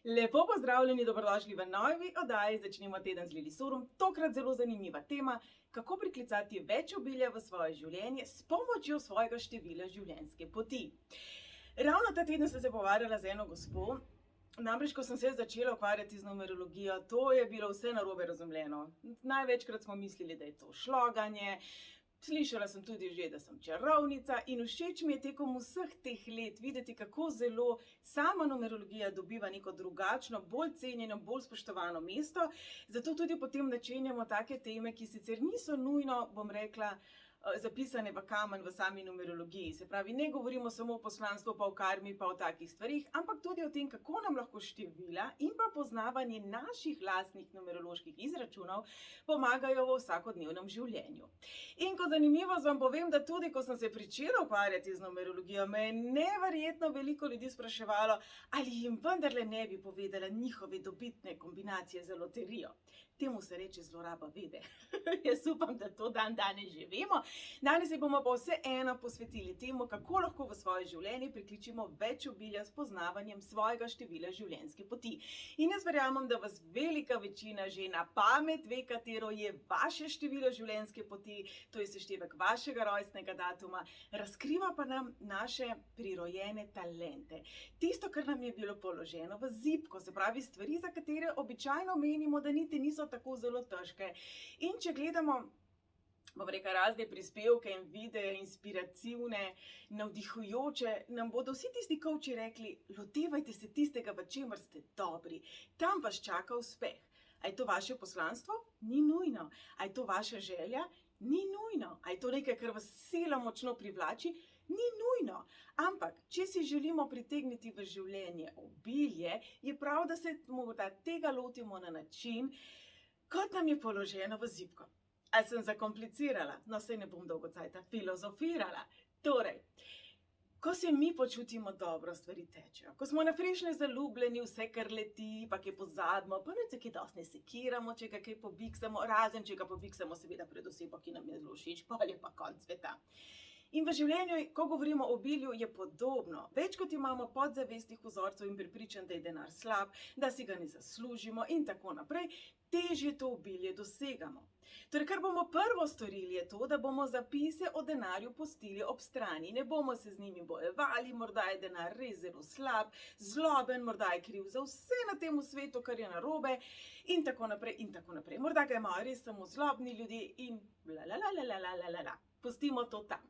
Lepo pozdravljeni, dobrodošli v novi oddaji. Začnimo teden z Lili Sorum. Tokrat zelo zanimiva tema, kako priklicati več obilja v svoje življenje s pomočjo svojega števila življenjske poti. Ravno ta teden sem se pogovarjala z eno gospo, namreč ko sem se začela ukvarjati z numerologijo, to je bilo vse narobe razumljeno. Največkrat smo mislili, da je to šloganje. Slišala sem tudi že, da sem čarovnica in všeč mi je tekom vseh teh let videti, kako zelo sama numerologija dobiva neko drugačno, bolj cenjeno, bolj spoštovano mesto. Zato tudi potem načenjamo take teme, ki sicer niso nujno, bom rekla, zapisane v kamen v sami numerologiji. Se pravi, ne govorimo samo o poslanstvu, pa o karmi, pa o takih stvarih, ampak tudi o tem, kako nam lahko števila in pa poznavanje naših lastnih numeroloških izračunov pomagajo v vsakodnevnem življenju. In kot zanimivost vam povem, da tudi ko sem se pričela ukvarjati z numerologijo, me je neverjetno veliko ljudi spraševalo, ali jim vendarle ne bi povedala njihove dobitne kombinacije za loterijo. Temu se reče zloraba vede. Jaz upam, da to danes že vemo. Danes se bomo pa vseeno posvetili temu, kako lahko v svoje življenje prikličimo več obilja s poznavanjem svojega števila življenjske poti. In jaz verjamem, da vas velika večina že na pamet ve, katero je vaše število življenjske poti, to je seštevek vašega rojstnega datuma, razkriva pa nam naše prirojene talente. Tisto, kar nam je bilo položeno v zibko, se pravi stvari, za katere običajno menimo, da niti niso tako zelo težke. In če gledamo, bom rekla, razne prispevke in videe, inspirativne, navdihujoče, nam bodo vsi tisti kovči rekli, lotevajte se tistega, v čemer ste dobri. Tam vas čaka uspeh. A je to vaše poslanstvo? Ni nujno. A je to vaša želja? Ni nujno. A je to nekaj, kar vas sila močno privlači? Ni nujno. Ampak, če si želimo pritegniti v življenje obilje, je prav, da se morda tega lotimo na način, kot nam je položeno v zibko. Ali sem zakomplicirala? No, saj ne bom dolgo cajta filozofirala. Torej, ko se mi počutimo dobro, stvari tečejo. Ko smo na frišne zaljubljeni, vse kar leti, pa kaj pozabimo, pa ne kaj dosti ne sekiramo, če ga kaj pobiksamo, razen če ga pobiksamo seveda pred osebo, ki nam je zelo všeč, pa je pa konc sveta. In v življenju, ko govorimo o obilju, je podobno. Več kot imamo podzavestnih vzorcev in prepričanj, da je denar slab, da si ga ne zaslužimo in tako naprej, težje to obilje dosegamo. Torej, kar bomo prvo storili, je to, da bomo zapise o denarju pustili ob strani. Ne bomo se z njimi bojevali, morda je denar res zelo slab, zloben, morda je kriv za vse na tem svetu, kar je narobe in tako naprej in tako naprej. Morda ga imajo res samo zlobni ljudje in pustimo to tam.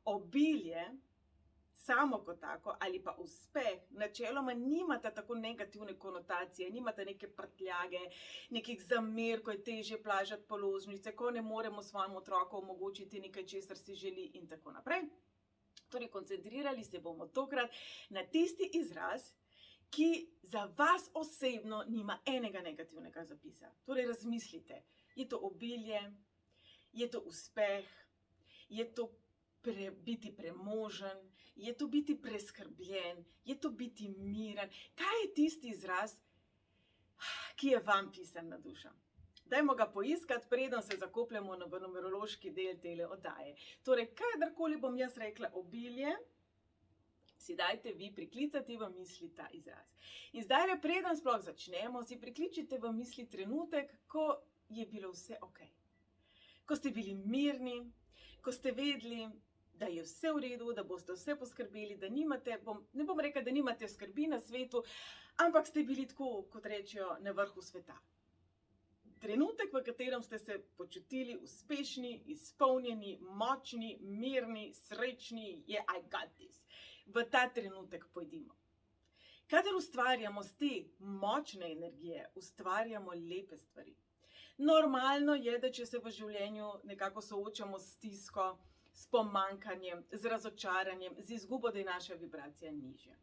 Obilje, samo kot tako, ali pa uspeh, načeloma nimata tako negativne konotacije, nimata neke prtljage, nekih zamer, ko je težje plažati položnice, ko ne moremo svojim otrokom omogočiti nekaj, česar si želi in tako naprej. Torej, koncentrirali se bomo tokrat na tisti izraz, ki za vas osebno nima enega negativnega zapisa. Torej, razmislite, je to obilje, je to uspeh, je to biti premožen, je to biti preskrbljen, je to biti miren. Kaj je tisti izraz, ki je vam pisan na dušo? Dajmo ga poiskati, preden se zakopljemo v numerološki del tele oddaje. Torej, kadarkoli bom jaz rekla obilje, si dajte vi priklicati v misli ta izraz. In zdaj, preden sploh začnemo, si prikličite v misli trenutek, ko je bilo vse okej. Ko ste bili mirni, ko ste vedeli, da je vse v redu, da boste vse poskrbeli, da nimate, ne bom rekla, da nimate skrbi na svetu, ampak ste bili tako, kot rečejo, na vrhu sveta. Trenutek, v katerem ste se počutili uspešni, izpolnjeni, močni, mirni, srečni, je I got this. V ta trenutek pojdimo. Kadar ustvarjamo z te močne energije, ustvarjamo lepe stvari. Normalno je, da če se v življenju nekako soočamo s stisko, s pomanjkanjem, z razočaranjem, z izgubo, da je naša vibracija nižja.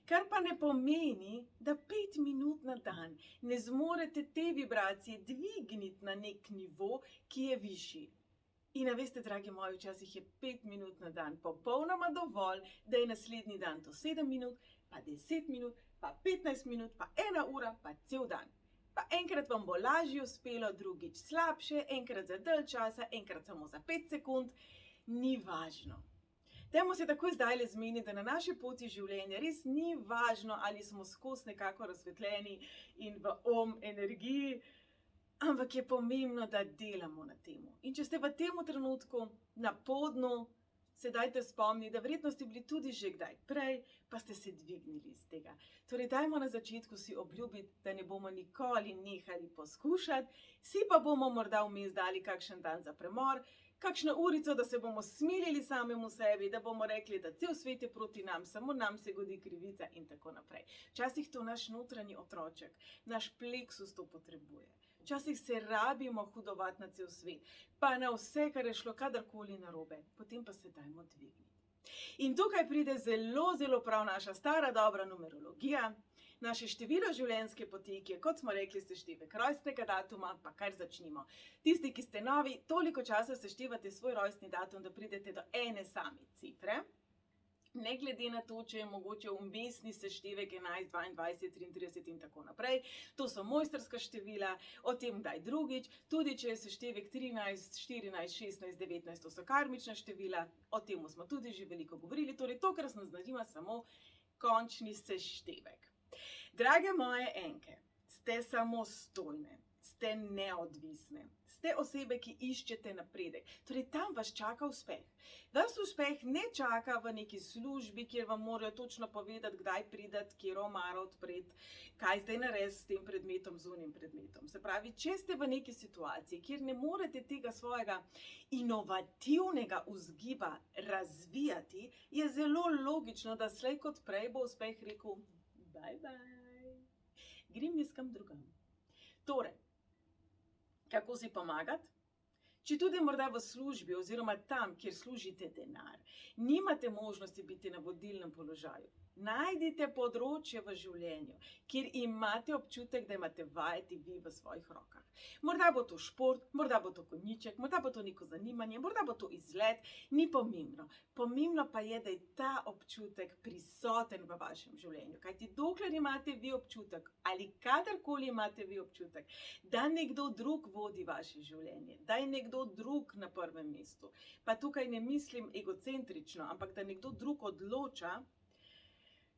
Kar pa ne pomeni, da 5 minut na dan ne zmorete te vibracije dvigniti na nek nivo, ki je višji. In veste, dragi moji, včasih je 5 minut na dan popolnoma dovolj, da je naslednji dan to 7 minut, pa 10 minut, pa 15 minut, pa 1 ura, pa cel dan. Pa enkrat vam bo lažje uspelo, drugič slabše, enkrat za dalj časa, enkrat samo za 5 sekund. Ni važno. Dajmo se takoj zdajle zmeniti, da na naši poti življenja res ni važno, ali smo skozi nekako razsvetljeni in v energiji, ampak je pomembno, da delamo na temu. In če ste v tem trenutku na podnu, se dajte spomniti, da verjetno ste bili tudi že kdaj prej, pa ste se dvignili iz tega. Torej, dajmo na začetku si obljubiti, da ne bomo nikoli nehali poskušati, si pa bomo morda vmes dali kakšen dan za premor, kakšno urico, da se bomo smilili samemu sebi, da bomo rekli, da cel svet je proti nam, samo nam se godi krivica in tako naprej. Včasih to naš notranji otroček, naš pleksus to potrebuje. Včasih se rabimo hudovati na cel svet, pa na vse, kar je šlo kadarkoli narobe, potem pa se dajmo dvigniti. In tukaj pride zelo, zelo prav naša stara dobra numerologija, naše število življenjske poti, ki je, kot smo rekli, seštevek rojstnega datuma, pa kar začnimo. Tisti, ki ste novi, toliko časa seštevate svoj rojstni datum, da pridete do ene same cifre. Ne glede na to, če je mogoče vmesni seštevek 11, 22, 33 in tako naprej. To so mojstrska števila, o tem kdaj drugič. Tudi če je seštevek 13, 14, 16, 19, to so karmična števila. O tem smo tudi že veliko govorili. Torej, to, kar nas zanima, samo končni seštevek. Drage moje enke, ste samostojne, ste neodvisne, ste osebe, ki iščete napredek. Torej, tam vas čaka uspeh. Vas uspeh ne čaka v neki službi, kjer vam morajo točno povedati, kdaj prideti, kjer omaro odpreti, kaj zdaj narediti s tem predmetom, z unim predmetom. Se pravi, če ste v neki situaciji, kjer ne morete tega svojega inovativnega vzgiba razvijati, je zelo logično, da slej kot prej bo uspeh rekel bye bye, grem jaz kam drugam. Torej, kako si pomagati? Če tudi morda v službi oziroma tam, kjer služite denar, nimate možnosti biti na vodilnem položaju, najdite področje v življenju, kjer imate občutek, da imate vajeti vi v svojih rokah. Morda bo to šport, morda bo to konjiček, morda bo to neko zanimanje, morda bo to izlet, ni pomembno. Pomembno pa je, da je ta občutek prisoten v vašem življenju. Kajti dokler imate vi občutek, ali kadarkoli imate vi občutek, da nekdo drug vodi vaše življenje, da je nekdo drug na prvem mestu, pa tukaj ne mislim egocentrično, ampak da nekdo drug odloča,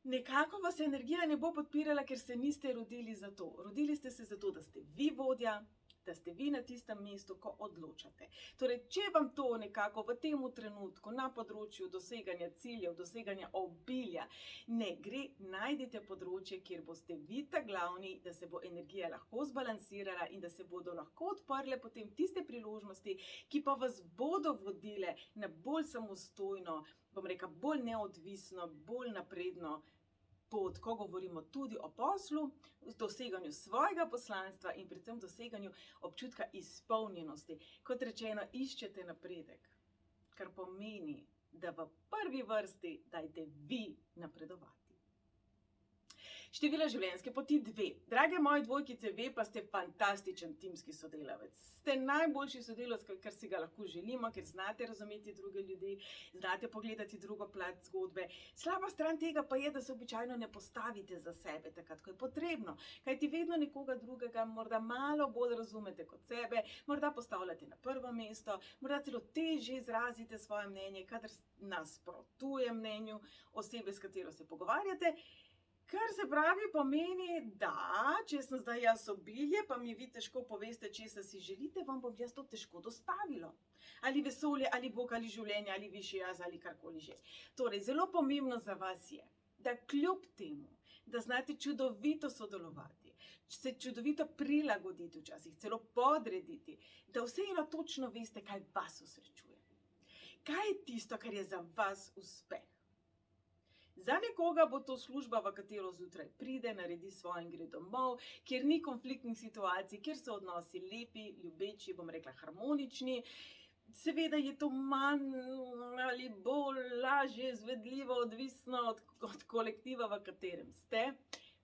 nekako vas energija ne bo podpirala, ker se niste rodili za to. Rodili ste se zato, da ste vi vodja, da ste vi na tistem mestu, ko odločate. Torej, če vam to nekako v tem trenutku na področju doseganja ciljev, doseganja obilja ne gre, najdite področje, kjer boste vi ta glavni, da se bo energija lahko zbalansirala in da se bodo lahko odprle potem tiste priložnosti, ki pa vas bodo vodile na bolj samostojno, bom rekla, bolj neodvisno, bolj napredno pot, ko govorimo tudi o poslu, doseganju svojega poslanstva in predvsem doseganju občutka izpolnjenosti. Kot rečeno, iščete napredek, kar pomeni, da v prvi vrsti dajte vi napredovati. Število življenjske poti 2. Drage moje dvojkice, ve pa ste fantastičen timski sodelavec. Ste najboljši sodelavec, kar si ga lahko želimo, ker znate razumeti druge ljudi, znate pogledati drugo plat zgodbe. Slaba stran tega pa je, da se običajno ne postavite za sebe takrat, ko je potrebno. Kajti vedno nekoga drugega morda malo bolj razumete kot sebe, morda postavljate na prvo mesto, morda celo težje izrazite svoje mnenje, kadar nasprotuje mnenju osebe, s katero se pogovarjate. Kar se pravi pomeni, da če sem zdaj jaz obilje, pa mi vi težko poveste, česa si želite, vam bom jaz to težko dostavilo. Ali vesolje, ali Bog, ali življenje, ali višji jaz, ali karkoli že. Torej, zelo pomembno za vas je, da kljub temu, da znate čudovito sodelovati, se čudovito prilagoditi včasih, celo podrediti, da vseeno točno veste, kaj vas osrečuje. Kaj je tisto, kar je za vas uspeh? Za nekoga bo to služba, v katero zjutraj pride, naredi svoje in gre domov, kjer ni konfliktnih situacij, kjer so odnosi lepi, ljubeči, bom rekla harmonični. Seveda je to manj ali bolj lažje izvedljivo, odvisno od kolektiva, v katerem ste.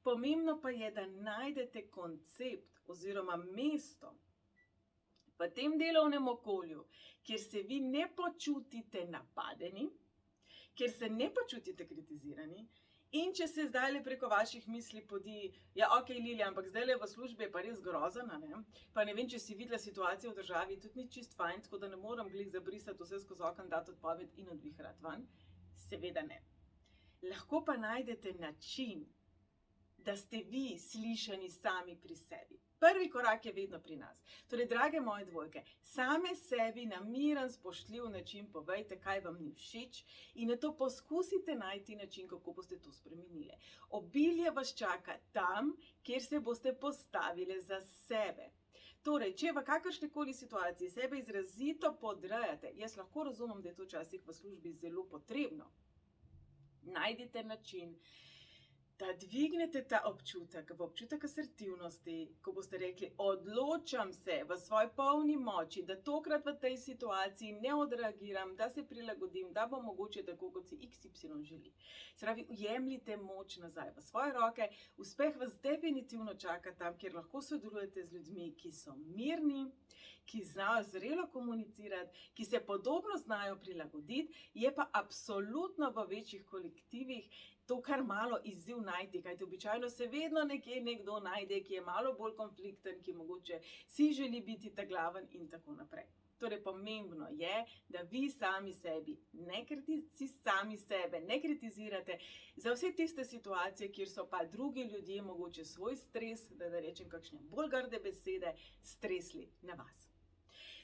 Pomembno pa je, da najdete koncept oziroma mesto v tem delovnem okolju, kjer se vi ne počutite napadeni, kjer se ne počutite kritizirani in če se zdajle preko vaših misli podi, ja, ok, Lilija, ampak zdajle v službi je pa res grozna, ne? Pa ne vem, če si videla situacijo v državi, tudi ni čist fajn, tako da ne moram glih zabrisati vse skozi okno, dati odpoved in odvihrati van. Seveda ne. Lahko pa najdete način, da ste vi slišani sami pri sebi. Prvi korak je vedno pri nas. Torej, drage moje dvojke, same sebi na miren, spoštljiv način povejte, kaj vam ni všeč in nato poskusite najti način, kako boste to spremenili. Obilje vas čaka tam, kjer se boste postavili za sebe. Torej, če v kakršnekoli situaciji sebe izrazito podrejate, jaz lahko razumem, da je to včasih v službi zelo potrebno, najdite način, da dvignete ta občutek, v občutek asertivnosti, ko boste rekli, odločam se v svoji polni moči, da tokrat v tej situaciji ne odreagiram, da se prilagodim, da bo mogoče tako, kot si XY želi. Se pravi, jemljite moč nazaj v svoje roke, uspeh vas definitivno čaka tam, kjer lahko sodelujete z ljudmi, ki so mirni, ki znajo zrelo komunicirati, ki se podobno znajo prilagoditi, je pa absolutno v večjih kolektivih to kar malo izziv najti, kajti običajno se vedno nekje nekdo najde, ki je malo bolj konflikten, ki mogoče si želi biti ta glaven in tako naprej. Torej, pomembno je, da vi sami sebe ne kritizirate za vse tiste situacije, kjer so pa drugi ljudje mogoče svoj stres, da rečem kakšne bolj grde besede, stresli na vas.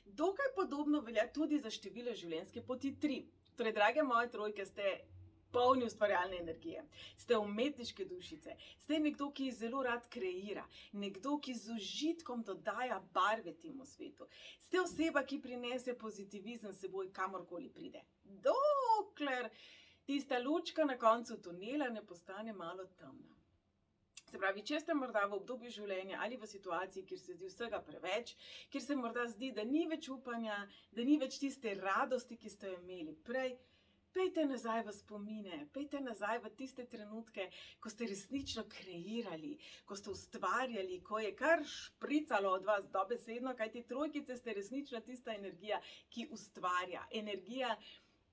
Dokaj podobno velja tudi za število življenjske poti 3. Torej, drage moje trojke, ste polni ustvarjalne energije, ste umetniške dušice, ste nekdo, ki zelo rad kreira, nekdo, ki z užitkom dodaja barve temu svetu, ste oseba, ki prinese pozitivizem s seboj kamorkoli pride, dokler tista lučka na koncu tunela ne postane malo temna. Se pravi, če ste morda v obdobju življenja ali v situaciji, kjer se zdi vsega preveč, kjer se morda zdi, da ni več upanja, da ni več tiste radosti, ki ste jo imeli prej, pejte nazaj v spomine, pejte nazaj v tiste trenutke, ko ste resnično kreirali, ko ste ustvarjali, ko je kar špricalo od vas dobesedno, kajti trojkice ste resnično tista energija, ki ustvarja, energija,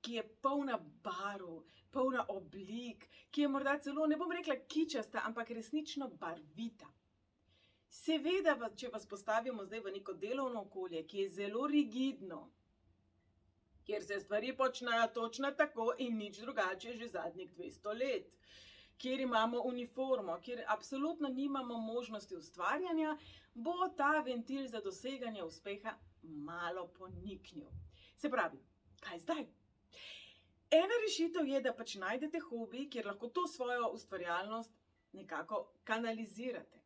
ki je polna barv, polna oblik, ki je morda celo, ne bom rekla kičasta, ampak resnično barvita. Seveda, če vas postavimo zdaj v neko delovno okolje, ki je zelo rigidno, kjer se stvari počnejo točno tako in nič drugače že zadnjih 200 let, kjer imamo uniformo, kjer absolutno nimamo možnosti ustvarjanja, bo ta ventil za doseganje uspeha malo poniknil. Se pravi, kaj zdaj? Ena rešitev je, da pač najdete hobi, kjer lahko to svojo ustvarjalnost nekako kanalizirate.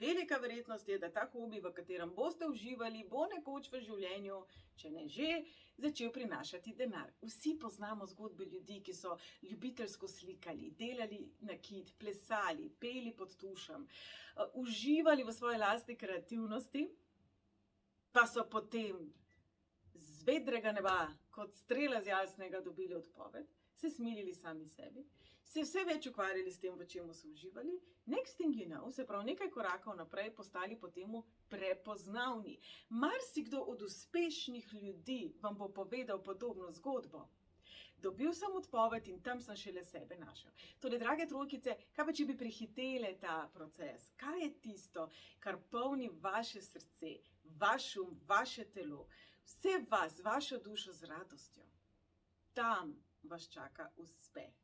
Velika verjetnost je, da ta hobi, v katerem boste uživali, bo nekoč v življenju, če ne že, začel prinašati denar. Vsi poznamo zgodbe ljudi, ki so ljubiteljsko slikali, delali nakit, plesali, peli pod tušem, uživali v svoji lastni kreativnosti, pa so potem z vedrega neba, kot strela z jasnega, dobili odpoved, se smilili sami sebi, se vse več ukvarjali s tem, v čemu so uživali, next thing you know, se pravi nekaj korakov naprej, postali potem prepoznavni. Marsikdo od uspešnih ljudi vam bo povedal podobno zgodbo. Dobil sem odpoved in tam sem šele sebe našel. Torej, drage trojkice, kaj pa če bi prehitele ta proces? Kaj je tisto, kar polni vaše srce, vaš um, vaše telo, vse vas, vašo dušo z radostjo? Tam vas čaka uspeh.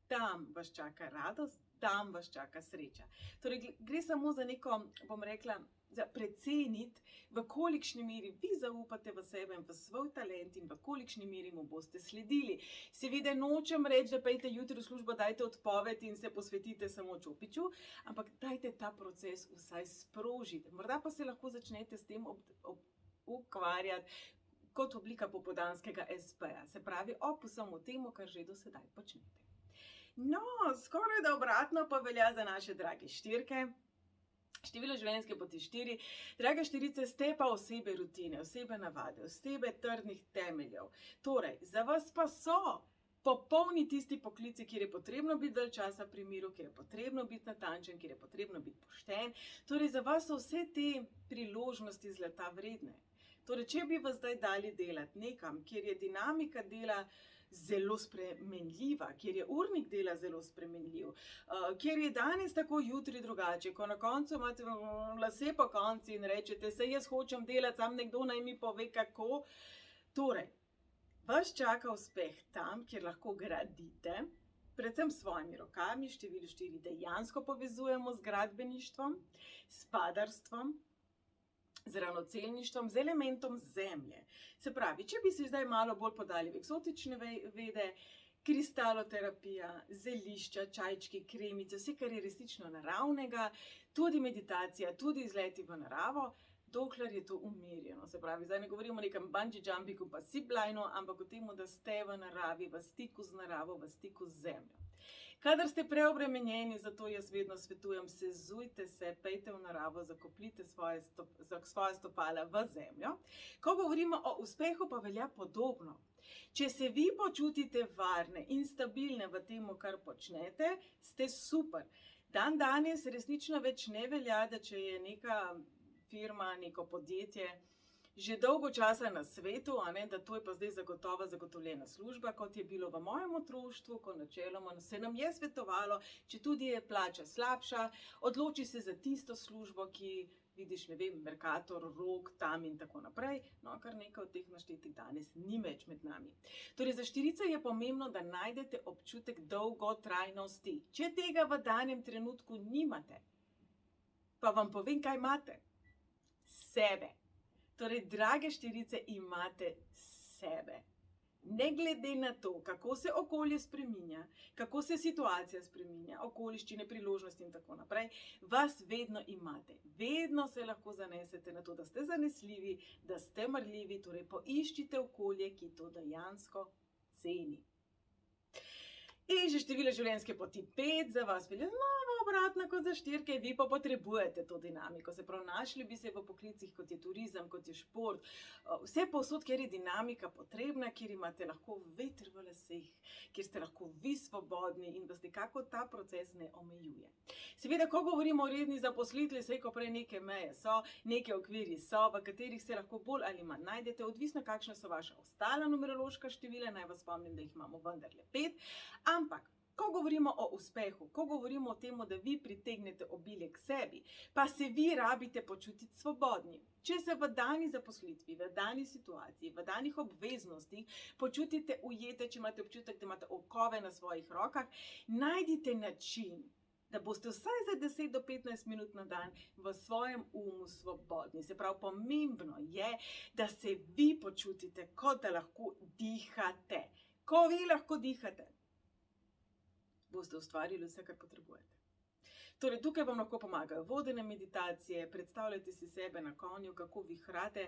Tam vas čaka radost, tam vas čaka sreča. Torej, gre samo za neko, bom rekla, za preceniti, v kolikšni meri vi zaupate v sebe in v svoj talent in v kolikšni meri mu boste sledili. Seveda nočem reči, da pejte jutri v službo, dajte odpoved in se posvetite samo čopiču, ampak dajte ta proces vsaj sprožiti. Morda pa se lahko začnete s tem ukvarjati kot oblika popoldanskega SP-ja, se pravi ob vsemu temu, kar že do sedaj počnete. No, skoraj da obratno pa velja za naše drage štirke. Število življenjske poti 4. Drage štirice, ste pa osebe rutine, osebe navade, osebe trdnih temeljev. Torej, za vas pa so popolni tisti poklici, kjer je potrebno biti dalj časa pri miru, kjer je potrebno biti natančen, kjer je potrebno biti pošten. Torej, za vas so vse te priložnosti zlata vredne. Torej, če bi vas zdaj dali delati nekam, kjer je dinamika dela zelo spremenljiva, kjer je urnik dela zelo spremenljiv, kjer je danes tako, jutri drugače, ko na koncu imate lase po konci in rečete, saj jaz hočem delati, sam nekdo naj mi pove kako. Torej, Vas čaka uspeh tam, kjer lahko gradite, predvsem s svojimi rokami. Število 4 dejansko povezujemo z gradbeništvom, s padarstvom, z ravnocelništvom, z elementom zemlje. Se pravi, če bi se zdaj malo bolj podali v eksotične vede, kristaloterapija, zelišča, čajčki, kremice, vse, kar je resnično naravnega, tudi meditacija, tudi izleti v naravo, dokler je to umirjeno. Se pravi, zdaj ne govorimo o nekem bungee jumpingu pa ziplinu, ampak o tem, da ste v naravi, v stiku z naravo, v stiku z zemljo. Kadar ste preobremenjeni, zato jaz vedno svetujem, sezujte se, pejte v naravo, zakopljite svoje stopala v zemljo. Ko govorimo o uspehu, pa velja podobno. Če se vi počutite varne in stabilne v tem, kar počnete, ste super. Dan danes resnično več ne velja, da če je neka firma, neko podjetje že dolgo časa na svetu, da to je pa zdaj zagotovljena služba, kot je bilo v mojem otroštvu, ko načeloma se nam je svetovalo, če tudi je plača slabša, odloči se za tisto službo, ki vidiš, ne vem, Mercator, Rog, tam in tako naprej, no, kar nekaj od teh naštetih danes ni več med nami. Torej, za štirice je pomembno, da najdete občutek dolgotrajnosti. Če tega v danem trenutku nimate, pa vam povem, kaj imate. Sebe. Torej, drage štirice, imate sebe. Ne glede na to, kako se okolje spreminja, kako se situacija spreminja, okoliščine, priložnosti in tako naprej, vas vedno imate. Vedno se lahko zanesete na to, da ste zanesljivi, da ste marljivi, torej poiščite okolje, ki to dejansko ceni. In že število življenjske poti 5 za vas velja obratno kot za 4, vi pa potrebujete to dinamiko. Se pravi, našli bi se v poklicih, kot je turizem, kot je šport, vse povsod, kjer je dinamika potrebna, kjer imate lahko veter v laseh, kjer ste lahko vi svobodni in vas nekako ta proces ne omejuje. Seveda, ko govorimo o redni zaposlitvi, saj ko prej neke meje so, neke okviri so, v katerih se lahko bolj ali manj najdete, odvisno kakšna so vaša ostala numerološka števila, naj vas spomnim, da jih imamo vendarle 5, ampak ko govorimo o uspehu, ko govorimo o tem, da vi pritegnete obilje k sebi, pa se vi rabite počutiti svobodni. Če se v dani zaposlitvi, v dani situaciji, v danih obveznostih počutite ujete, če imate občutek, da imate okove na svojih rokah, najdite način, da boste vsaj za 10 do 15 minut na dan v svojem umu svobodni. Se pravi, pomembno je, da se vi počutite, kot da lahko dihate. Ko vi lahko dihate, boste ustvarili vse, kar potrebujete. Torej, tukaj vam lahko pomagajo vodene meditacije, predstavljajte si sebe na konju, kako vihrate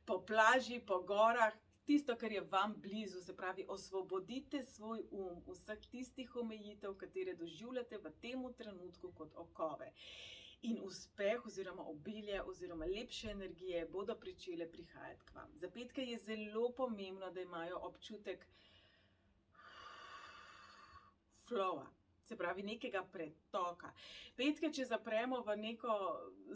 po plaži, po gorah, tisto, kar je vam blizu, se pravi, osvobodite svoj vseh tistih omejitev, katere doživljate v tem trenutku kot okove. In uspeh oziroma obilje oziroma lepše energije bodo pričele prihajati k vam. Za 5 je zelo pomembno, da imajo občutek flowa, se pravi nekega pretoka. 5, če zapremo v neko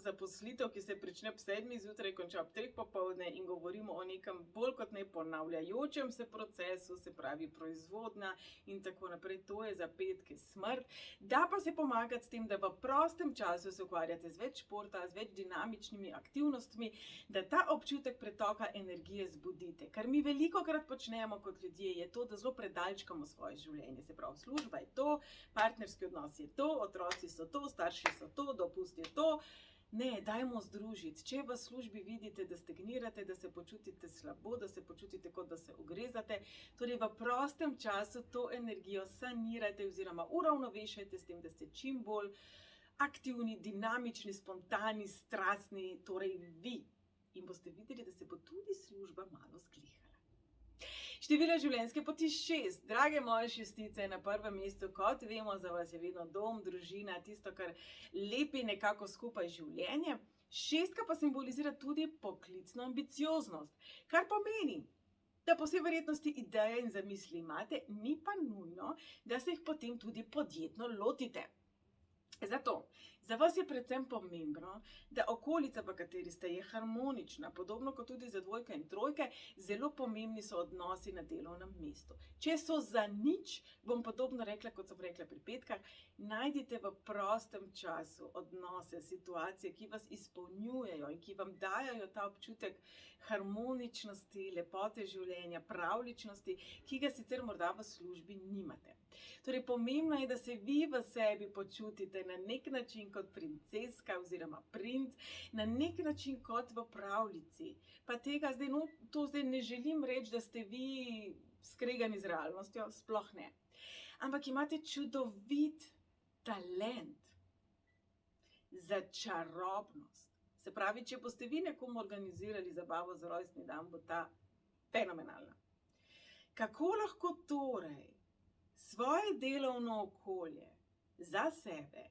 zaposlitev, ki se prične ob 7 zjutraj, konča ob 3 popoldne in govorimo o nekem bolj kot ne ponavljajočem se procesu, se pravi proizvodnja in tako naprej, to je za 5 smrt. Da pa se pomagati s tem, da v prostem času se ukvarjate z več športa, z več dinamičnimi aktivnostmi, da ta občutek pretoka energije zbudite. Kar mi velikokrat počnemo kot ljudje, je to, da zelo predalčkamo svoje življenje. Se pravi, služba je to, partnerski odnos je to, otroci so to, starši so to, dopust je to. Ne, dajmo združiti. Če v službi vidite, da stagnirate, da se počutite slabo, da se počutite, kot da se ugrezate, torej v prostem času to energijo sanirajte oziroma uravnovešajte s tem, da ste čim bolj aktivni, dinamični, spontani, strastni, torej vi. In boste videli, da se bo tudi služba malo zglihala. Število življenjske poti 6. Drage moje šestice, je na prvem mestu, kot vemo, za vas je vedno dom, družina, tisto, kar lepi nekako skupaj življenje. 6 pa simbolizira tudi poklicno ambicioznost, kar pomeni, da po vsej verjetnosti ideje in zamisli imate, ni pa nujno, da se jih potem tudi podjetno lotite. Zato Za vas je predvsem pomembno, da okolica, v kateri ste, je harmonična, podobno kot tudi za dvojke in trojke. Zelo pomembni so odnosi na delovnem mestu. Če so za nič, bom podobno rekla, kot sem rekla pri petkah, najdite v prostem času odnose, situacije, ki vas izpolnjujejo in ki vam dajajo ta občutek harmoničnosti, lepote življenja, pravličnosti, ki ga sicer morda v službi nimate. Torej, pomembno je, da se vi v sebi počutite na nek način kot princeska oziroma princ, na nek način kot v pravljici. Pa tega zdaj ne želim reči, da ste vi skregani z realnostjo, sploh ne. Ampak imate čudovit talent za čarobnost. Se pravi, če boste vi nekomu organizirali zabavo za rojstni dan, bo ta fenomenalna. Kako lahko torej svoje delovno okolje za sebe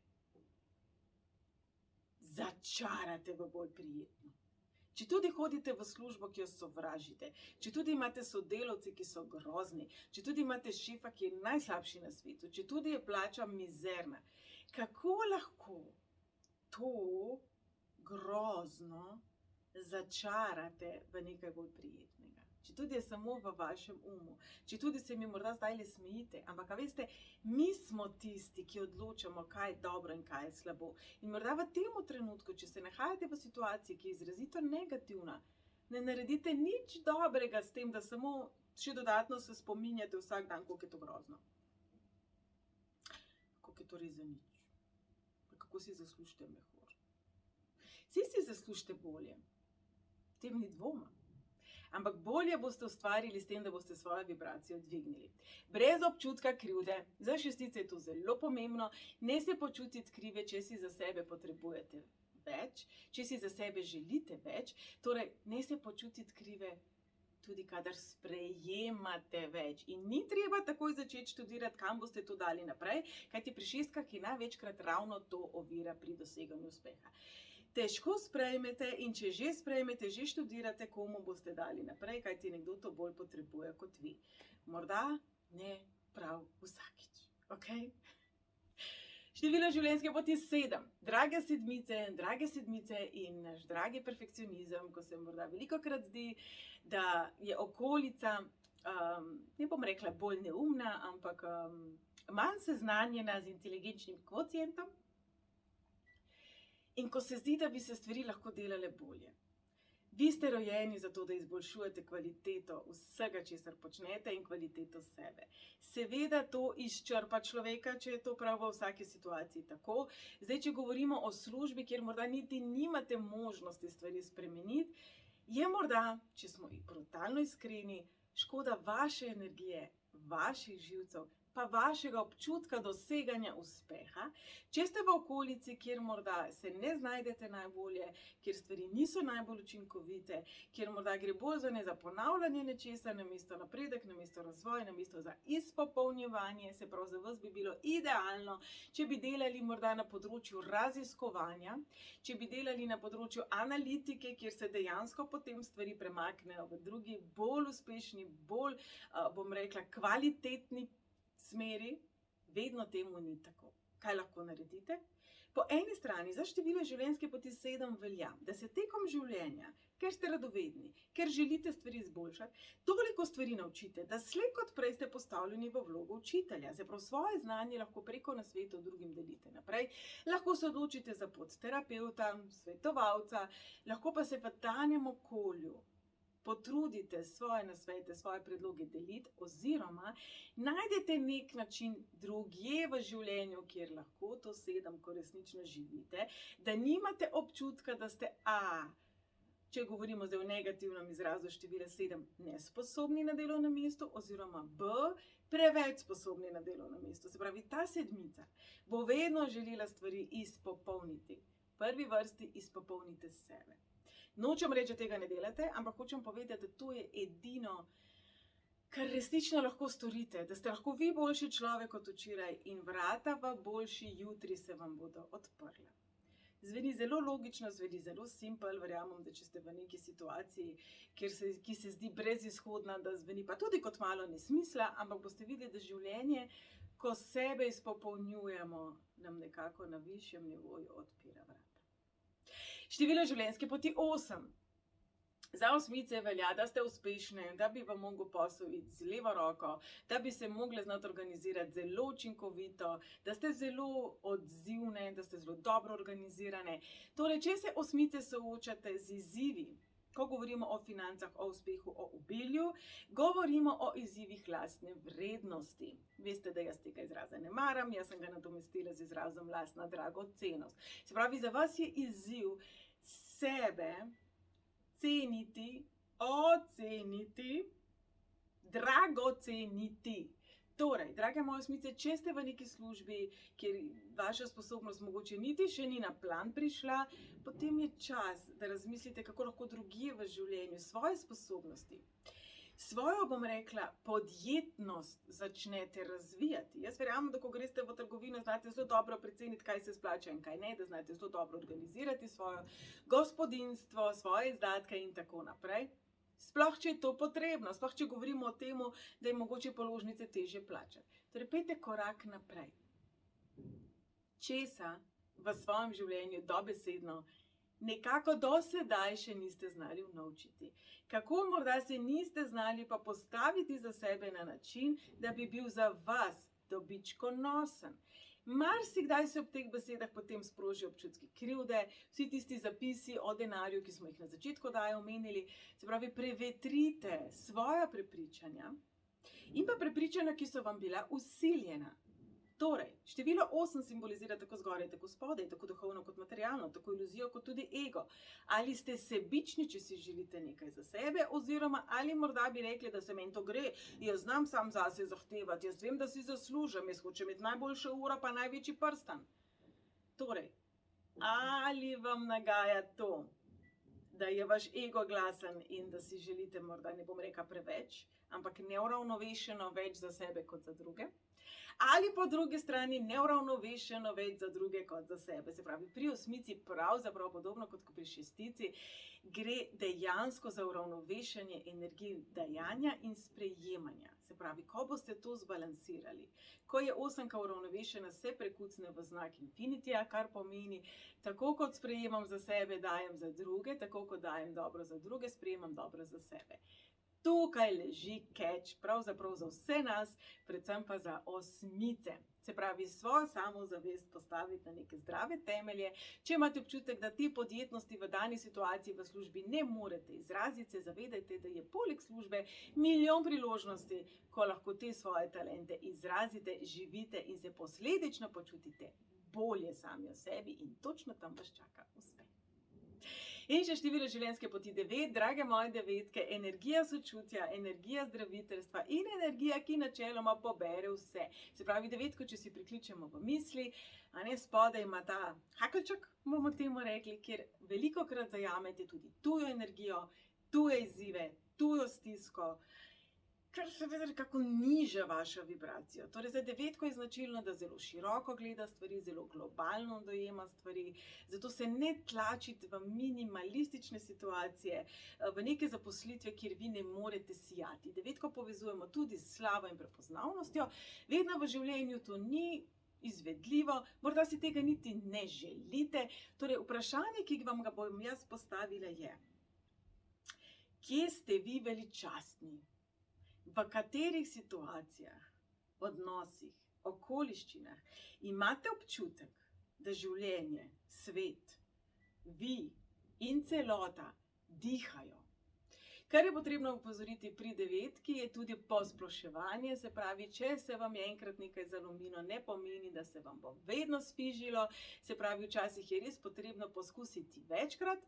začarate v bolj prijetno? Če tudi hodite v službo, ki jo sovražite, če tudi imate sodelavce, ki so grozni, če tudi imate šefa, ki je najslabši na svetu, če tudi je plača mizerna, kako lahko to grozno začarate v nekaj bolj prijetnega? Če tudi je samo v vašem umu, če tudi se mi morda zdaj le smejite, ampak a veste, mi smo tisti, ki odločamo, kaj je dobro in kaj je slabo. In morda v tem trenutku, če se nahajate v situaciji, ki je izrazito negativna, ne naredite nič dobrega s tem, da samo še dodatno se spominjate vsak dan, koliko je to grozno. Koliko je to res za nič. Kako si zaslužite mehur. Vsi si zaslužite bolje. V tem ni dvoma. Ampak bolje boste ustvarili s tem, da boste svojo vibracijo dvignili. Brez občutka krivde. Za šestice je to zelo pomembno. Ne se počutiti krive, če si za sebe potrebujete več, če si za sebe želite več. Torej, ne se počutiti krive tudi kadar sprejemate več. In ni treba takoj začeti študirati, kam boste to dali naprej, kajti pri šestkah je največkrat ravno to ovira pri doseganju uspeha. Težko sprejmete in če že sprejmete, že študirate, komu boste dali naprej, kajti nekdo to bolj potrebuje kot vi. Morda ne prav vsakič, okej? Število življenjske poti 7. Drage sedmice in naš dragi perfekcionizem, ko se morda velikokrat zdi, da je okolica, ne bom rekla bolj neumna, ampak manj seznanjena z inteligenčnim kvocientom. In ko se zdi, da bi se stvari lahko delale bolje. Vi ste rojeni zato, da izboljšujete kvaliteto vsega, česar počnete in kvaliteto sebe. Seveda to izčrpa človeka, če je to prav v vsaki situaciji tako. Zdaj, če govorimo o službi, kjer morda niti nimate možnosti stvari spremeniti, je morda, če smo brutalno iskreni, škoda vaše energije, vaših živcev, pa vašega občutka doseganja uspeha, če ste v okolici, kjer morda se ne znajdete najbolje, kjer stvari niso najbolj učinkovite, kjer morda gre bolj za ponavljanje nečesa, namesto napredek, namesto razvoj, namesto za izpopolnjevanje, se prav za vas bi bilo idealno, če bi delali morda na področju raziskovanja, če bi delali na področju analitike, kjer se dejansko potem stvari premaknejo v drugi, bolj uspešni, bolj, bom rekla, kvalitetni smeri. Vedno temu ni tako. Kaj lahko naredite? Po eni strani za število življenjske poti 7 velja, da se tekom življenja, ker ste radovedni, ker želite stvari izboljšati, toliko stvari naučite, da slej kot prej ste postavljeni v vlogo učitelja. Se pravi, svoje znanje lahko preko nasvetov drugim delite naprej, lahko se odločite za pot terapevta, svetovalca, lahko pa se v danem okolju potrudite svoje nasvete, svoje predloge deliti oziroma najdete nek način drugje v življenju, kjer lahko to 7, ko resnično živite, da nimate občutka, da ste če govorimo zdaj o negativnem izrazu števila 7, nesposobni na delovnem mestu oziroma B, preveč sposobni na delovnem mestu. Se pravi, ta sedmica bo vedno želela stvari izpopolniti. V prvi vrsti izpopolnite sebe. Nočem reči, da tega ne delate, ampak hočem povedati, da to je edino, kar resnično lahko storite, da ste lahko vi boljši človek kot včeraj in vrata v boljši jutri se vam bodo odprla. Zveni zelo logično, zveni zelo simpel, verjamem, da če ste v neki situaciji, ki se zdi brezizhodna, da zveni pa tudi kot malo nesmisla, ampak boste videli, da življenje, ko sebe izpopolnjujemo, nam nekako na višjem nivoju odpira vrata. Število življenjske poti 8. Za osmice velja, da ste uspešne, da bi vam mogel posel iti z levo roko, da bi se mogli znati organizirati zelo učinkovito, da ste zelo odzivne, da ste zelo dobro organizirane. Torej, če se osmice soočate z izzivi, ko govorimo o financah, o uspehu, o obilju, govorimo o izzivih lastne vrednosti. Veste, da jaz tega izraza ne maram, jaz sem ga nadomestila z izrazom lastna dragocenost. Se pravi, za vas je izziv sebe ceniti, oceniti, dragoceniti. Torej, drage moje osmice, če ste v neki službi, kjer vaša sposobnost mogoče niti še ni na plan prišla, potem je čas, da razmislite, kako lahko drugje v življenju svoje sposobnosti, svojo, bom rekla, podjetnost začnete razvijati. Jaz verjamem, da ko greste v trgovino, znate zelo dobro preceniti, kaj se splača in kaj ne, da znate zelo dobro organizirati svoje gospodinjstvo, svoje izdatke in tako naprej. Sploh, če je to potrebno, sploh, če govorimo o tem, da je mogoče položnice težje plačati. Torej, pejte korak naprej. Česa v svojem življenju dobesedno nekako do sedaj še niste znali naučiti. Kako morda se niste znali pa postaviti za sebe na način, da bi bil za vas dobičkonosen. Marsikdaj se ob teh besedah potem sprožijo občutki krivde, vsi tisti zapisi o denarju, ki smo jih na začetku oddaje omenili. Se pravi, prevetrite svoja prepričanja in pa prepričanja, ki so vam bila vsiljena. Torej, število 8 simbolizira tako zgoraj, tako spodaj, tako duhovno kot materialno, tako iluzijo kot tudi ego. Ali ste sebični, če si želite nekaj za sebe, oziroma ali morda bi rekli, da se meni to gre, jaz znam sam zase zahtevati, jaz vem, da si zaslužim, jaz hočem imeti najboljše uro pa največji prstan. Torej, ali vam nagaja to, da je vaš ego glasen in da si želite morda, ne bom rekla preveč, ampak neuravnovešeno več za sebe kot za druge? Ali po drugi strani neuravnovešeno več za druge kot za sebe. Se pravi, pri osmici pravzaprav podobno kot pri šestici gre dejansko za uravnovešanje energij dajanja in sprejemanja. Se pravi, ko boste to zbalansirali, ko je osemka uravnovešena, se prekucne v znak infinitija, kar pomeni, tako kot sprejemam za sebe, dajem za druge, tako kot dajem dobro za druge, sprejemam dobro za sebe. Tukaj leži catch, pravzaprav za vse nas, predvsem pa za osmice. Se pravi, svojo samozavest postaviti na neke zdrave temelje. Če imate občutek, da te podjetnosti v dani situaciji v službi ne morete izraziti, se zavedajte, da je poleg službe milijon priložnosti, ko lahko te svoje talente izrazite, živite in se posledično počutite bolje sami o sebi in točno tam vas čaka uspeh. In še število življenjske poti 9, drage moje devetke, energija sočutja, energija zdraviteljstva in energija, ki načeloma pobere vse. Se pravi, devetko, če si prikličemo v misli, a ne spodaj ima ta hakelček, bomo temu rekli, kjer velikokrat zajamete tudi tujo energijo, tuje izzive, tujo stisko, kar seveda nekako niža vašo vibracijo. Torej, za devetko je značilno, da zelo široko gleda stvari, zelo globalno dojema stvari, zato se ne tlačite v minimalistične situacije, v neke zaposlitve, kjer vi ne morete sijati. Devetko povezujemo tudi s slavo in prepoznavnostjo, vedno v življenju to ni izvedljivo, morda si tega niti ne želite. Torej, vprašanje, ki vam ga bom jaz postavila je, kje ste vi veličastni? V katerih situacijah, odnosih, okoliščinah imate občutek, da življenje, svet, vi in celota dihajo? Kar je potrebno opozoriti pri devetki, je tudi posploševanje, se pravi, če se vam je enkrat nekaj zalomilo, ne pomeni, da se vam bo vedno spižilo, se pravi, včasih je res potrebno poskusiti večkrat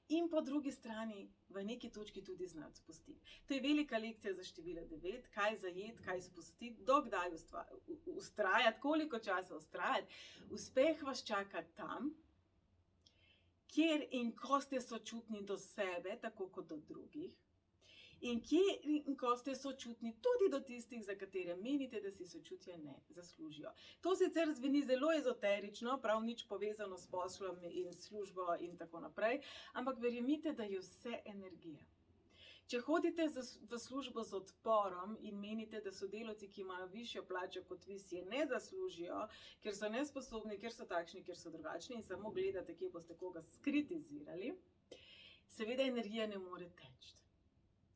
in po drugi strani v neki točki tudi znati spustiti. To je velika lekcija za število 9, kaj zajeti, kaj spustiti, dokdaj vztrajati, koliko časa vztrajati. Uspeh vas čaka tam, kjer in ko ste sočutni do sebe, tako kot do drugih, In ko ste sočutni tudi do tistih, za katere menite, da si sočutje ne zaslužijo. To sicer zveni zelo ezoterično, prav nič povezano s poslom in službo in tako naprej, ampak verjemite, da je vse energija. Če hodite v službo z odporom in menite, da sodelavci, ki imajo višjo plačo kot vi, si je ne zaslužijo, ker so nesposobni, ker so takšni, ker so drugačni in samo gledate, kje boste koga skritizirali, seveda energija ne more teči.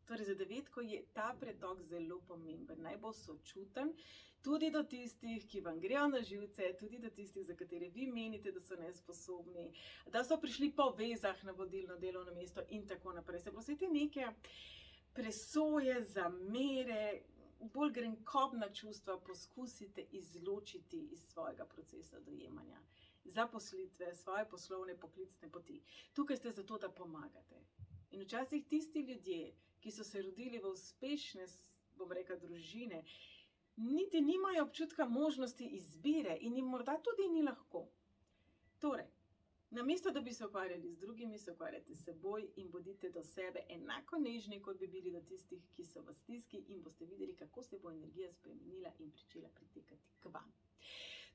Torej, za devetko je ta pretok zelo pomemben. Naj bo sočuten tudi do tistih, ki vam grejo na živce, tudi do tistih, za katere vi menite, da so nesposobni, da so prišli po vezah na vodilno delovno mesto in tako naprej. Se pravi, te neke presoje, zamere, bolj grenkobna čustva poskusite izločiti iz svojega procesa dojemanja, zaposlitve, svoje poslovne, poklicne poti. Tukaj ste zato, da pomagate. In včasih tisti ljudje, ki so se rodili v uspešne, bom rekla, družine, niti nimajo občutka možnosti izbire in jim morda tudi ni lahko. Torej, namesto da bi se ukvarjali z drugimi, se ukvarjate s seboj in bodite do sebe enako nežni, kot bi bili do tistih, ki so v stiski, in boste videli, kako se bo energija spremenila in pričela pritekati k vam.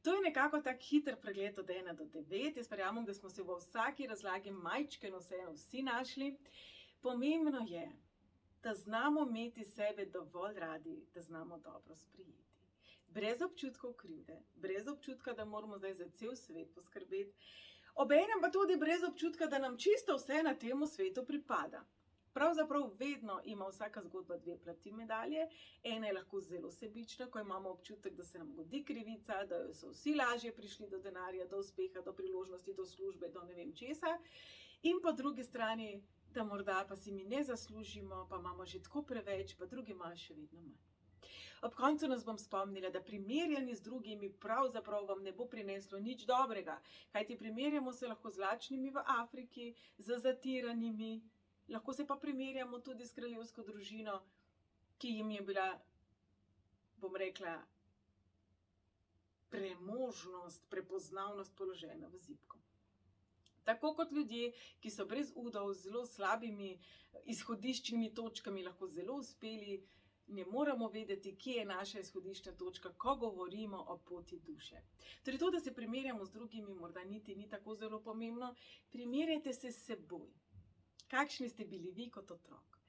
To je nekako tak hiter pregled od 1 do 9. Jaz verjamem, da smo se v vsaki razlagi majčkeno vseeno vsi našli. Pomembno je, da znamo imeti sebe dovolj radi, da znamo dobro sprejeti. Brez občutkov krivde, brez občutka, da moramo zdaj za cel svet poskrbeti, obenem pa tudi brez občutka, da nam čisto vse na tem svetu pripada. Pravzaprav vedno ima vsaka zgodba 2 plati medalje. Ena je lahko zelo sebična, ko imamo občutek, da se nam godi krivica, da so vsi lažje prišli do denarja, do uspeha, do priložnosti, do službe, do ne vem česa. In po drugi strani, da morda pa si mi ne zaslužimo, pa imamo že tako preveč, pa drugi imajo še vedno manj. Ob koncu nas bom spomnila, da primerjanje z drugimi pravzaprav vam ne bo prineslo nič dobrega, kajti primerjamo se lahko z lačnimi v Afriki, z zatiranimi, lahko se pa primerjamo tudi s kraljevsko družino, ki jim je bila, bom rekla, premožnost, prepoznavnost položena v zibko. Tako kot ljudje, ki so brez udov, z zelo slabimi izhodiščnimi točkami lahko zelo uspeli, ne moramo vedeti, kje je naša izhodiščna točka, ko govorimo o poti duše. Torej to, da se primerjamo z drugimi, morda niti ni tako zelo pomembno. Primerjajte se s seboj. Kakšni ste bili vi kot otrok?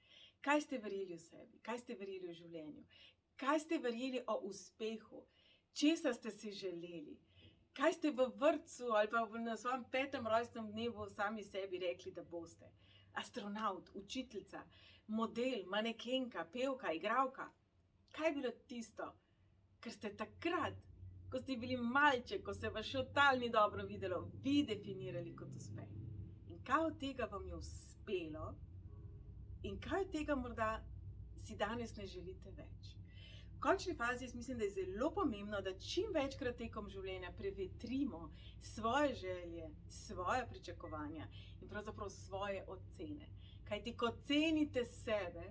Kaj ste verjeli o sebi? Kaj ste verjeli o življenju? Kaj ste verjeli o uspehu? Česa ste si želeli? Kaj ste v vrtcu ali pa na svojem 5. rojstnem dnevu sami sebi rekli, da boste? Astronavt, učiteljica, model, manekenka, pevka, igralka. Kaj je bilo tisto, kar ste takrat, ko ste bili malček, ko se vas še totalno dobro videlo, vi definirali kot uspeh? In kaj od tega vam je uspelo? In kaj od tega morda si danes ne želite več? V končni fazi jaz mislim, da je zelo pomembno, da čim večkrat tekom življenja prevetrimo svoje želje, svoje pričakovanja in pravzaprav svoje ocene. Kajti, ko cenite sebe,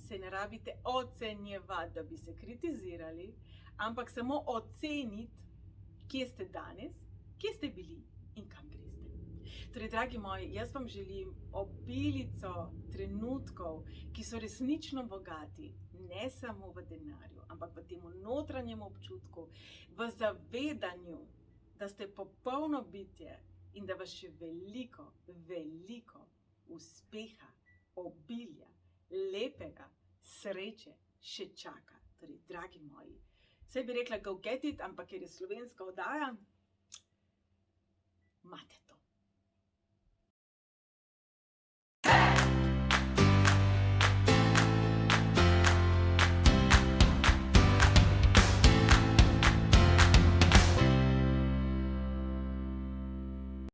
se ne rabite ocenjevati, da bi se kritizirali, ampak samo oceniti, kje ste danes, kje ste bili in kam greste. Torej, dragi moji, jaz vam želim obilico trenutkov, ki so resnično bogati, ne samo v denarju, ampak v tem notranjem občutku, v zavedanju, da ste popolno bitje in da vas še veliko, veliko uspeha, obilja, lepega, sreče še čaka. Torej, dragi moji, saj bi rekla go get it, ampak ker je slovenska oddaja, imate to.